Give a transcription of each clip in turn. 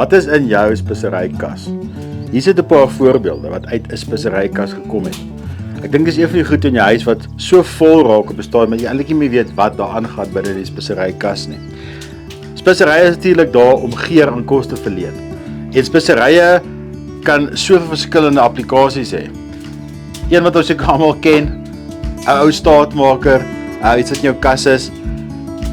Wat is in jou speserykas? Hier sit 'n paar voorbeelde wat uit 'n speserykas gekom het. Ek dink dis een van die goed in jou huis wat so vol raak op 'n stadium dat jy eintlik nie meer weet wat daar aangaan binne die speserykas nie. Speserye is natuurlik daar om geur aan kos te verleen. En speserye kan soveel verskillende applikasies hê. Een wat ons seker almal ken, 'n ou staatmaker, iets wat in jou kas is.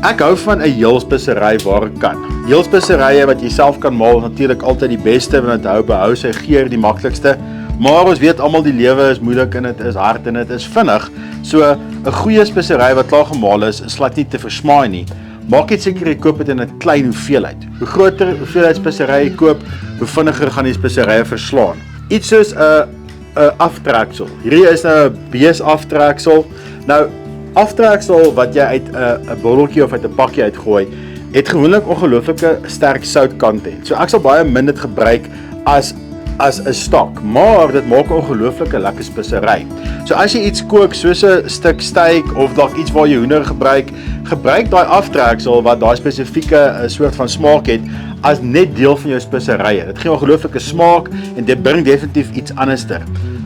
Ek hou van 'n heel spesery waar ek kan. Heel speserye wat jy self kan maal, natuurlik altyd die beste, want dit behou sy geur die maklikste. Maar ons weet almal die lewe is moeilik en dit is hard en dit is vinnig. So 'n goeie spesery wat klaar gemaal is glad nie te versmaai nie. Maak net seker jy koop dit in 'n klein hoeveelheid. Hoe groter hoeveelheid speserye jy koop, hoe vinniger gaan die speserye verslaan. Iets soos 'n aftreksel. Hierdie is 'n beesaftreksel. Nou aftreksel wat jy uit 'n botteltjie of uit 'n pakkie uitgooi, het gewoonlik ongelooflike sterk soutcontent. So ek sal baie min dit gebruik as 'n stok, maar dit maak 'n ongelooflike lekker spesery. So as jy iets kook soos 'n stuk steak of dalk iets waar jy hoender gebruik daai aftreksel wat daai spesifieke soort van smaak het as net deel van jou speserye. Dit gee 'n ongelooflike smaak en dit bring definitief iets anderster.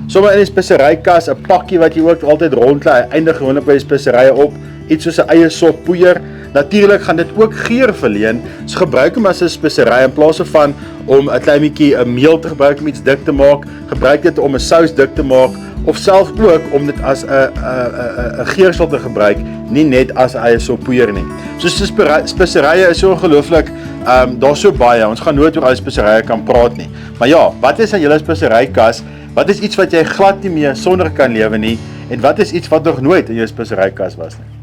Sommige in die speserykas, 'n pakkie wat jy ook altyd rondlei, eindig gewoonlik by die speserye op, iets soos 'n eie sop poeier. Natuurlik gaan dit ook geur verleen, so gebruik hom as 'n spesery in plaas van om 'n klein bietjie 'n meel te gebruik om iets dik te maak, gebruik dit om 'n sous dik te maak of selfs ook om dit as 'n geursel te gebruik, nie net as 'n eie sop poeier nie. So speserye is so ongelooflik, daar's so baie. Ons gaan nooit oor al die speserye kan praat nie. Maar ja, wat is aan julle speserykas? Wat is iets wat jy glad nie meer sonder kan lewe nie en wat is iets wat nog nooit in jou speserykas was nie?